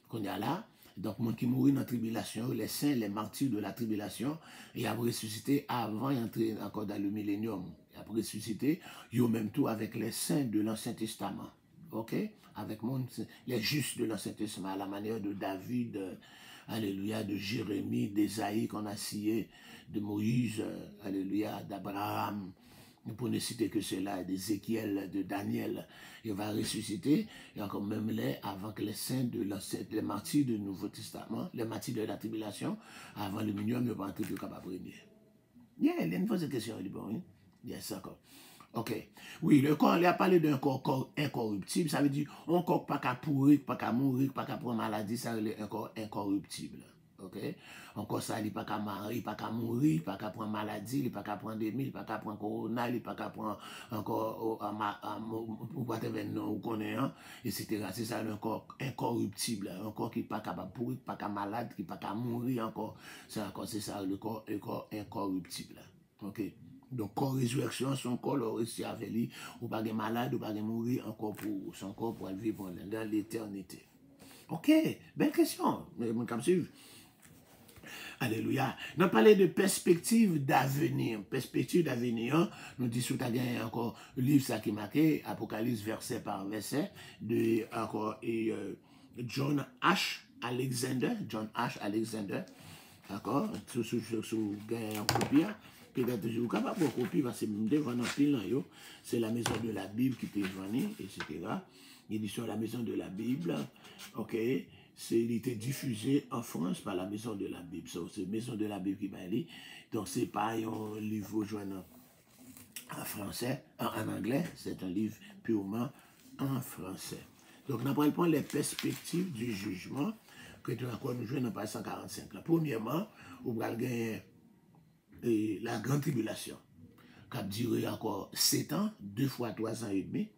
qu'on a là. Donc, les gens qui mourent dans la tribulation, les saints, les martyrs de la tribulation, ils ont ressuscité avant d'entrer encore dans le millénium. Ils ont ressuscité, ils ont même tout avec les saints de l'Ancien Testament. Ok? Avec les justes de l'Ancien Testament, à la manière de David, alléluia, de Jérémie, d'Ésaïe qu'on a scié, de Moïse, alléluia, d'Abraham, pour ne citer que cela, d'Ézéchiel, de Daniel, il va ressusciter, et encore même avant que les saints de l'Ancien, les martyrs du Nouveau Testament, les martyrs de la tribulation, avant le milieu, ne vont entrer plus capable de régner. Yeah, il y a une fausse question, il dit bon, oui. Yes, d'accord. Ok. Oui, le corps, il a parlé d'un corps incorruptible, ça veut dire un corps pas qu'à pourrir, pas qu'à mourir, pas qu'à prendre maladie, ça veut dire un corps incorruptible. Ok? Encore ça, il n'est pas qu'à mourir, pas qu'à mourir, pas qu'à prendre maladie, il n'est pas qu'à prendre des mille, pas qu'à prendre corona, il n'est pas qu'à prendre encore ou whatever nom ou connaît, etc. C'est ça, un corps incorruptible, un corps qui n'est pas capable de pourrir, pas qu'à malade, qui n'est pas qu'à mourir encore. C'est ça, le corps incorruptible. Ok? Donc, corps résurrection, son corps, le réussi avec lui, ou pas de malade, ou pas de mourir, encore pour son corps pour vivre dans l'éternité. Ok, belle question. Comme suivre. Alléluia. Nous parlons de perspective d'avenir. Perspective d'avenir, nous disons que tu as encore le livre ça qui est marqué, Apocalypse verset par verset, de encore John H. Alexander. John H. Alexander. D'accord? Sous gain en copie. Peut-être que je suis capable de copier parce que devant un pile, c'est la maison de la Bible qui peut venir, etc. L'édition la maison de la Bible. Ok? Il était diffusé en France par la maison de la Bible. C'est la maison de la Bible qui m'a dit. Donc, ce n'est pas un livre joignant en français, en anglais. C'est un livre purement en français. Donc, nous prenons les perspectives du jugement que nous jouons dans page 145. Là. Premièrement, vous allez gagner la grande tribulation, qui a duré encore 7 ans, 2 fois 3 ans et demi.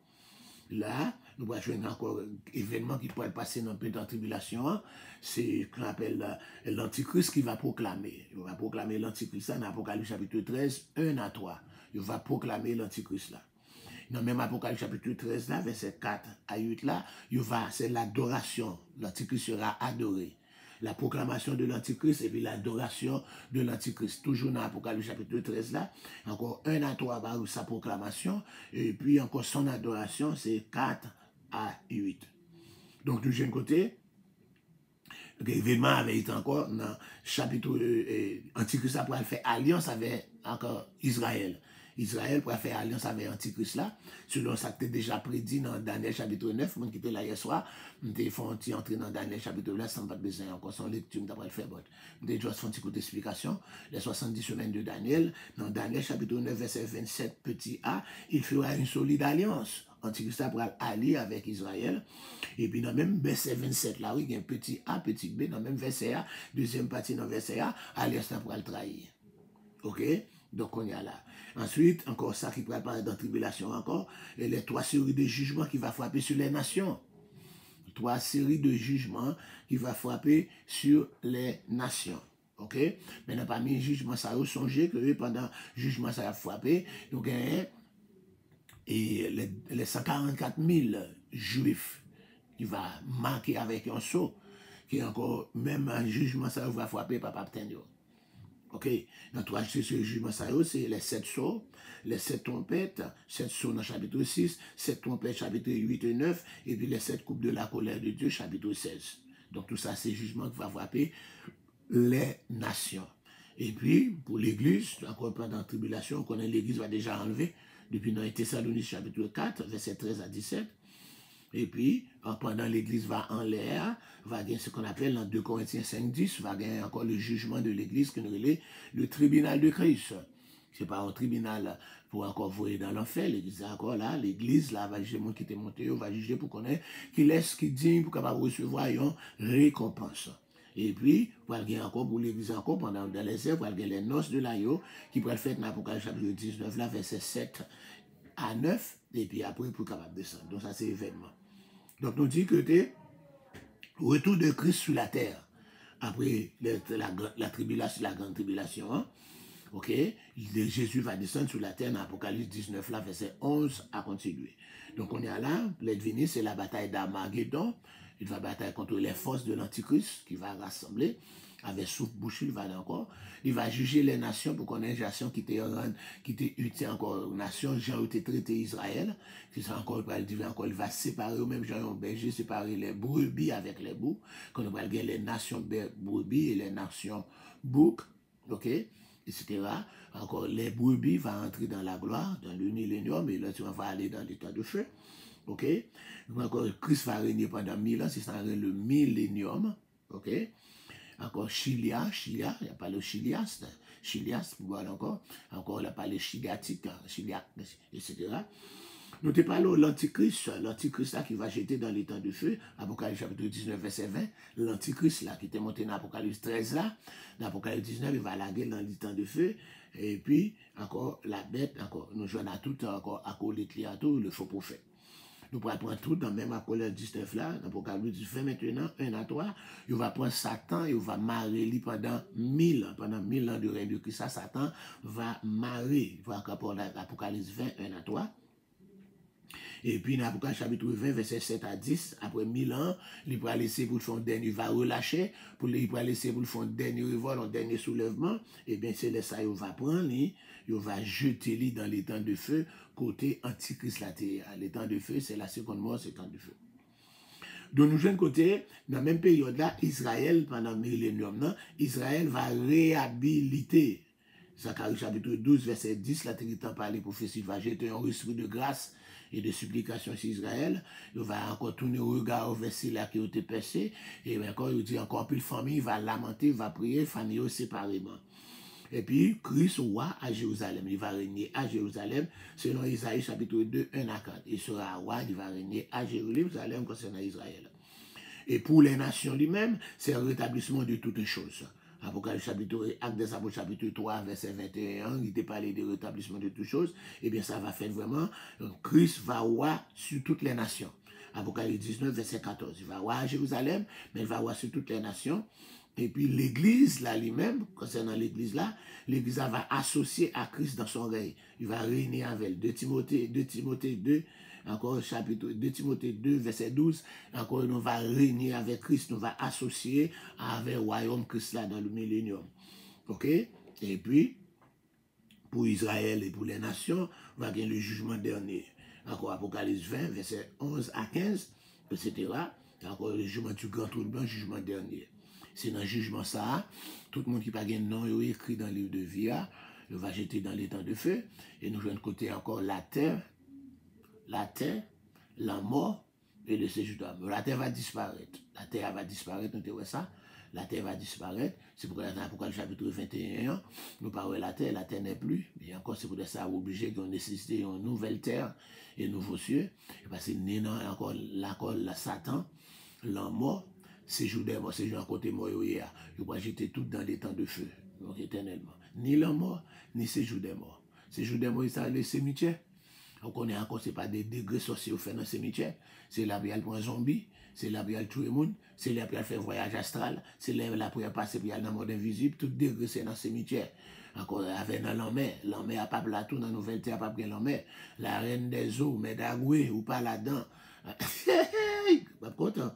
Là, nous allons jouer encore un événement qui pourrait passer dans la tribulation. C'est ce qu'on appelle l'Antichrist qui va proclamer. Il va proclamer l'Antichrist dans Apocalypse chapitre 13, 1 à 3. Il va proclamer l'Antichrist là. Dans même Apocalypse chapitre 13, là, verset 4 à 8, là, c'est l'adoration. L'Antichrist sera adoré. La proclamation de l'Antichrist et puis l'adoration de l'Antichrist. Toujours dans Apocalypse chapitre 13 là, encore 1 à 3 par sa proclamation, et puis encore son adoration, c'est 4 à 8. Donc, du deuxième côté, l'événement avait été encore dans le chapitre Antichrist après faire alliance avec encore Israël. Israël pour faire alliance avec l'Antichrist là, selon ça que déjà prédit dans Daniel chapitre 9, moi qui était là hier soir, je suis entré dans Daniel chapitre 9 sans pas besoin encore son lecture, je vais faire je vais juste faire un petit coup d'explication, les 70 semaines de Daniel, dans Daniel chapitre 9 verset 27 petit a, il fera une solide alliance. Antichrist pour allier avec Israël. Et puis dans le même verset 27, là, oui, il y a un petit A, petit B, dans le même verset A, deuxième partie dans le verset A, alliance pour le trahir. Ok? Donc on y a là. Ensuite, encore ça qui prépare dans la tribulation encore, et les 3 séries de jugements qui vont frapper sur les nations. 3 séries de jugements qui vont frapper sur les nations. Ok? Maintenant, parmi les jugements, ça a songé que pendant le jugement, ça a frappé, donc et les 144 000 juifs qui va marquer avec un sceau, qui encore, même un jugement, ça va frapper papa Ptenio. Ok, dans 3 jugements, c'est les 7 sceaux, les 7 trompettes, 7 sceaux dans le chapitre 6, 7 trompettes, chapitre 8 et 9, et puis les 7 coupes de la colère de Dieu, chapitre 16. Donc tout ça, c'est jugement qui va frapper les nations. Et puis, pour l'Église, encore pendant la tribulation, on connaît l'Église va déjà enlever, depuis dans les Thessaloniques chapitre 4, verset 13 à 17. Et puis, pendant l'Église va en l'air, va gagner ce qu'on appelle dans 2 Corinthiens 5, 10, va gagner encore le jugement de l'Église qui nous relève le tribunal de Christ. Ce n'est pas un tribunal pour encore voir dans l'enfer. L'Église encore là, l'Église là va juger le monde qui était monté, va juger pour connaître qui laisse, qui dit, pour capable recevoir une récompense. Et puis, pour gagner encore pour l'Église encore pendant dans les airs, pour gagner les noces de l'agneau qui pourrait faire dans l'Apocalypse chapitre 19, là, verset 7 à 9, et puis après pour capable descendre. Donc ça c'est l'événement. Donc nous dit que c'est retour de Christ sur la terre après la tribulation, la grande tribulation. Hein? Ok, Jésus va descendre sur la terre dans Apocalypse 19, là, verset 11 à continuer. Donc on est là, l'advenir c'est la bataille d'Armageddon. Il va batailler contre les forces de l'Antichrist qui va rassembler avec souffle bouché, il va encore. Il va juger les nations pour qu'on ait une nation qui était utile encore aux nations, Jean été traité Israël, qui sont encore, il va séparer au même genre, berger, séparer les brebis avec les boucs, qu'on va gagner les nations brebis et les nations boucs, ok? etc. Encore, les brebis vont entrer dans la gloire, dans le millénium, et là, tu vas aller dans l'état de feu. OK? Encore, Christ va régner pendant 1000 ans, c'est ça le millénium. OK? Encore, Chilia, il n'y a pas le Chilias, voilà encore, il n'y a pas le Chiliatique, Chiliac, etc. Nous te parlons de l'Antichrist là qui va jeter dans les temps de feu, Apocalypse chapitre 19, verset 20, l'Antichrist là qui était monté dans Apocalypse 13 là, dans Apocalypse 19, il va laguer dans les temps de feu, et puis encore la bête, encore, nous jouons à tout, encore à tout, le faux prophète. Nous pourrons prendre tout dans même Apocalypse 19 là, dans Apocalypse 20 maintenant, 1 à 3, il va prendre Satan, il va marrer lui pendant 1000 ans de règne de Christ, Satan va marrer, il va rapporter Apocalypse 20, 1 à 3. Et puis, dans l'Apocalypse chapitre 20, verset 7 à 10, après 1000 ans, il va laisser pour le fond dernier, il va relâcher, il va laisser pour le fond dernier révolte, un dernier soulèvement, et bien c'est là ça, il va prendre, il va jeter lui dans les temps de feu, côté antichrist la terre. Les temps de feu, c'est la seconde mort, c'est le temps de feu. Donc, nous jouons côté, dans la même période-là, Israël, pendant le millénium, Israël va réhabiliter. Zacharie chapitre 12, verset 10, la Trinité par les prophéties va jeter un esprit de grâce et de supplication sur Israël. Il va encore tourner le regard au verset là qui a été percé. Et encore, il dit encore, puis la famille va lamenter, va prier, famille séparément. Et puis, Christ roi à Jérusalem. Il va régner à Jérusalem, selon Isaïe chapitre 2, 1 à 4. Il sera roi, il va régner à Jérusalem concernant Israël. Et pour les nations lui-même, c'est un rétablissement de toutes choses. Apocalypse chapitre, Acte des Apôtres chapitre 3, verset 21, il te parlé de rétablissement de toutes choses. Eh bien, ça va faire vraiment, Christ va roi sur toutes les nations. Apocalypse 19, verset 14. Il va roi à Jérusalem, mais il va roi sur toutes les nations. Et puis l'église là lui-même, concernant l'église là va associer à Christ dans son règne. Il va régner avec 2 Timothée 2, encore chapitre 2 Timothée 2, verset 12, encore nous va régner avec Christ, nous va associer avec le royaume Christ là dans le millénium. OK? Et puis, pour Israël et pour les nations, va gagner le jugement dernier. Encore Apocalypse 20, verset 11 à 15, etc. Encore le jugement du grand trône blanc, jugement dernier. C'est dans le jugement ça, tout le monde qui n'a pas de nom est écrit dans le livre de vie, il va jeter dans les temps de feu. Et nous jouons de côté encore la terre, la mort et le séjour d'âme. La terre va disparaître. La terre va disparaître, nous te ça. La terre va disparaître. C'est pourquoi dans l'Apocalypse chapitre 21, nous parlons de la terre n'est plus. Et encore, c'est pour ça qu'on est obligé qu'on nécessite une nouvelle terre et un nouveau cieux. Parce que encore la Satan, la mort, séjour des morts, séjour à côté mort, il va jeter tout dans les temps de feu, donc éternellement. Ni la mort, ni séjour des morts. Séjour des morts, c'est le cimetière. On connaît encore, ce n'est pas des degrés sociaux faits dans le cimetière. C'est là où il y a le zombie, c'est là où il y a tout le monde, c'est là où il y a fait voyage astral, c'est là où il y a passé dans le monde invisible, tout degré c'est dans le cimetière. Encore avec dans l'enmer à pas plateau, dans la nouvelle terre, pas bien l'enmer. La reine des eaux, mais d'agoué, ou pas là-dedans. Pas content.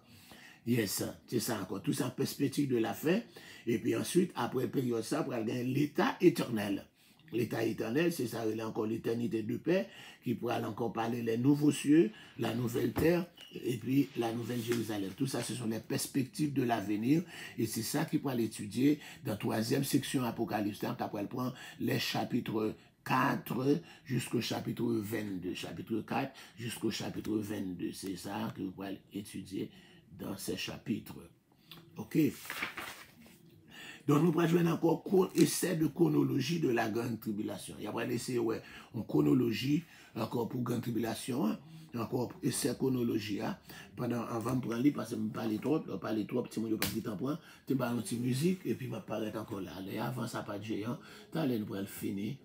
Yes, c'est ça encore. Tout ça en perspective de la fin. Et puis ensuite, après période ça, pour aller dans l'état éternel. L'état éternel, c'est ça, il y a encore l'éternité de paix, qui pourra encore parler les nouveaux cieux, la nouvelle terre, et puis la nouvelle Jérusalem. Tout ça, ce sont les perspectives de l'avenir, et c'est ça qui pourra l'étudier dans la 3e section Apocalypse. Après, elle prend les chapitres 4 jusqu'au chapitre 22. Chapitre 4 jusqu'au chapitre 22. C'est ça que vous pourrez étudier dans ces chapitres. OK. Donc, nous pourrons jouer encore essai de chronologie de la grande tribulation. Il y a pas laissé une chronologie encore pour grande tribulation, encore essai chronologie. Pendant avant de prendre lui parce que je parle trop, petit monde pas de temps prendre, tu parles une petite musique et puis m'apparaît encore là. Et avant ça pas de géant, t'allez nous pour le finir,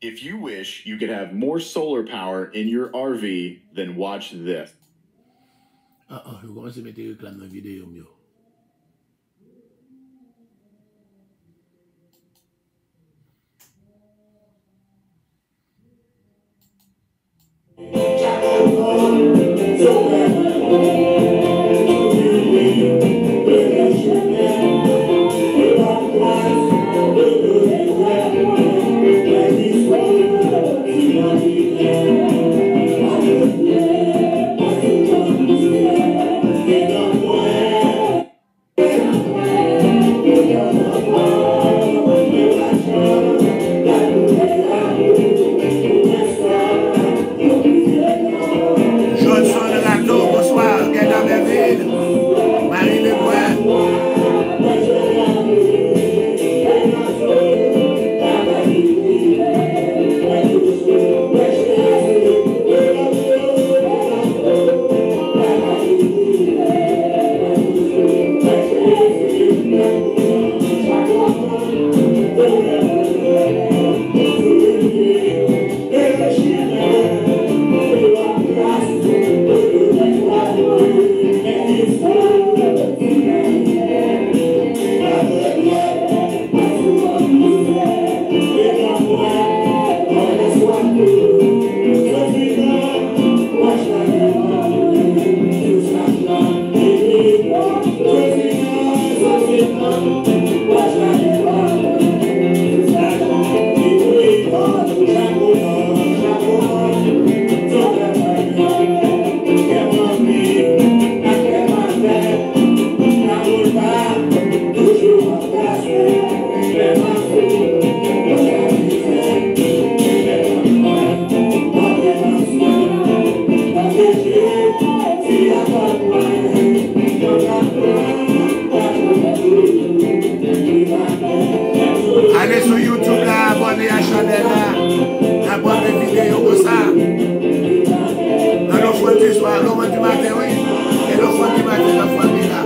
If you wish you could have more solar power in your RV, then watch this. Je commence à mettre des réclames dans la vidéo. Allez sur YouTube là, abonnez à la chaîne là, abonnez les vidéos comme ça. Dans le fond du soir, le fond du matin, oui. Et le fond du matin, la famille là.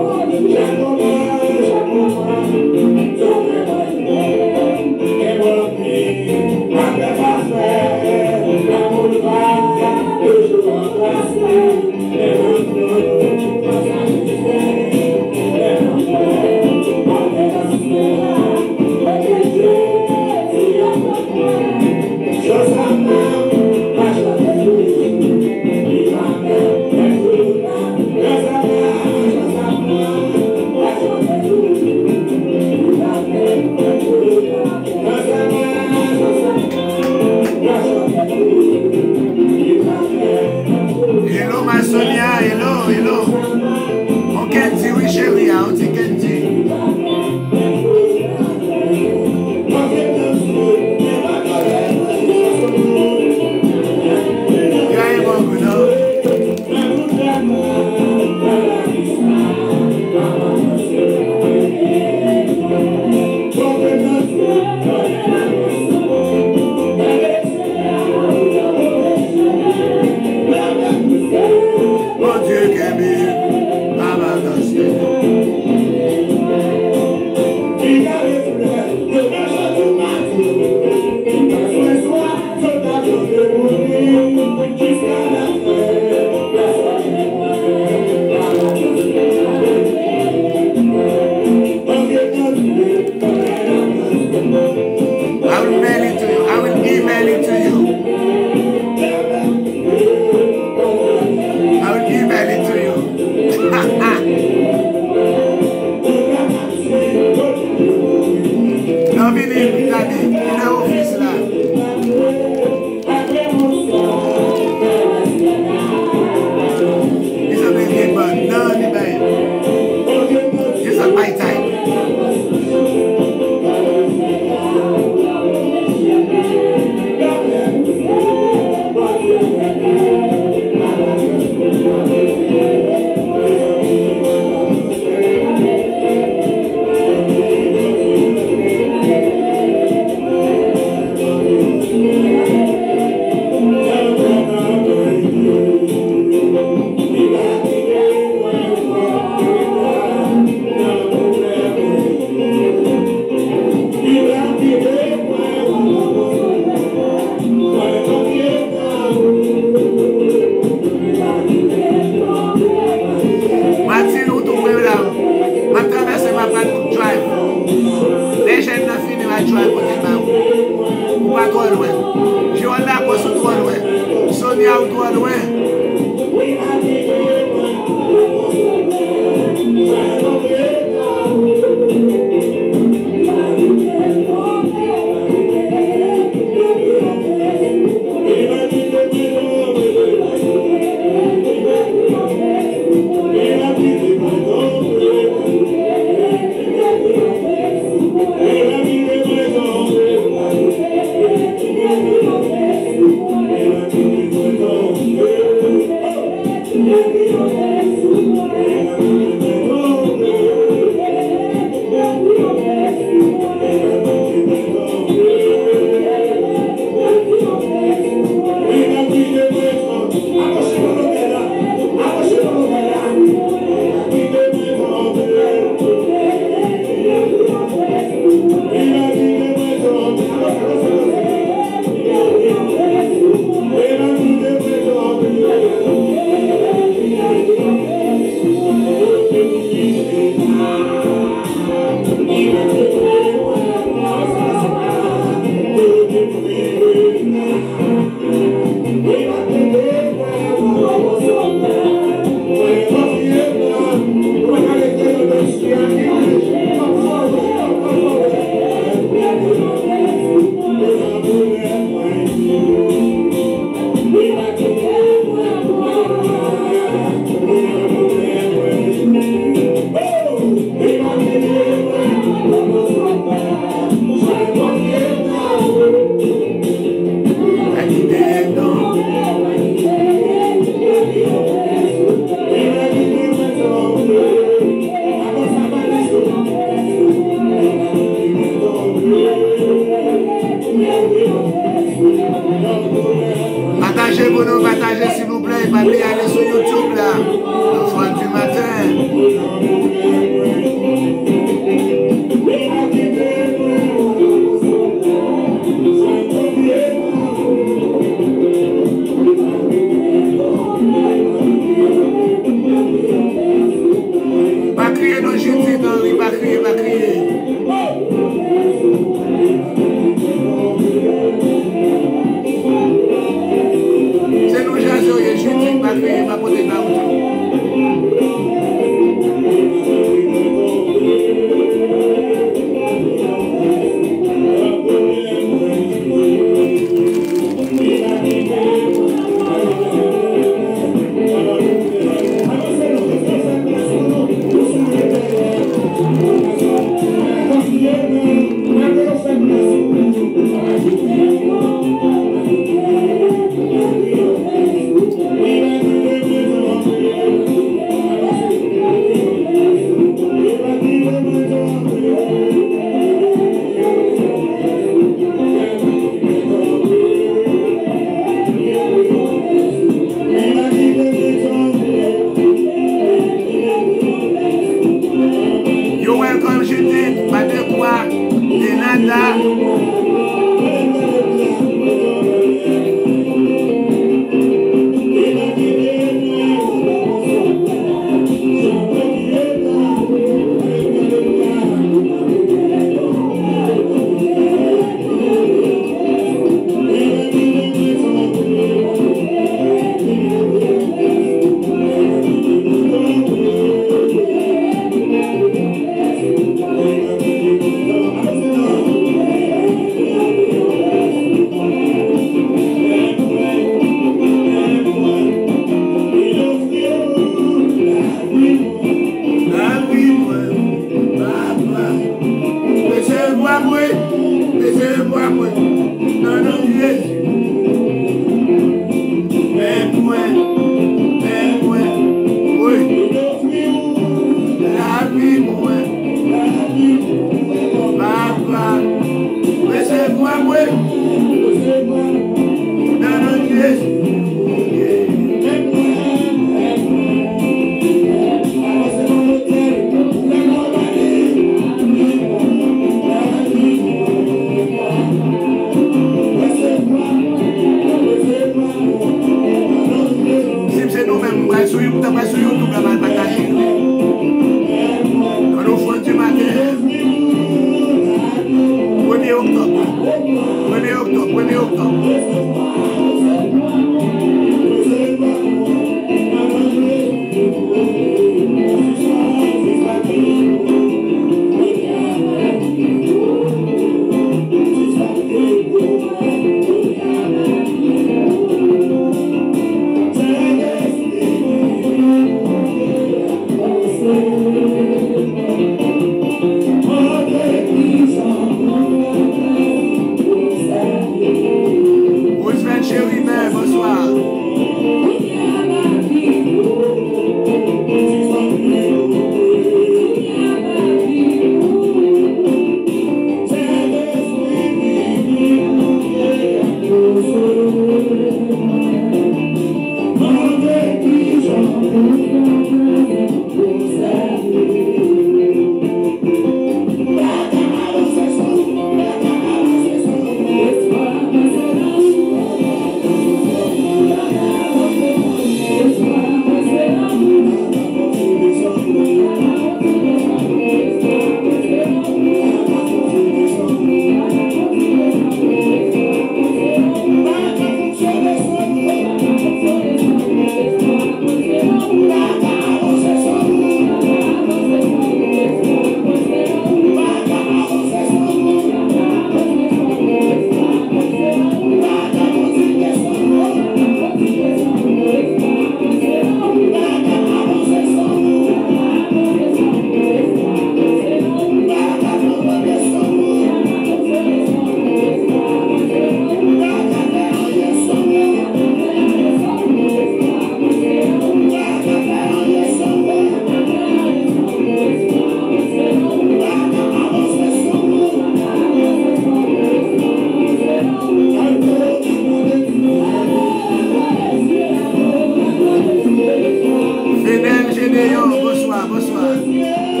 yo, bonsoir, bonsoir.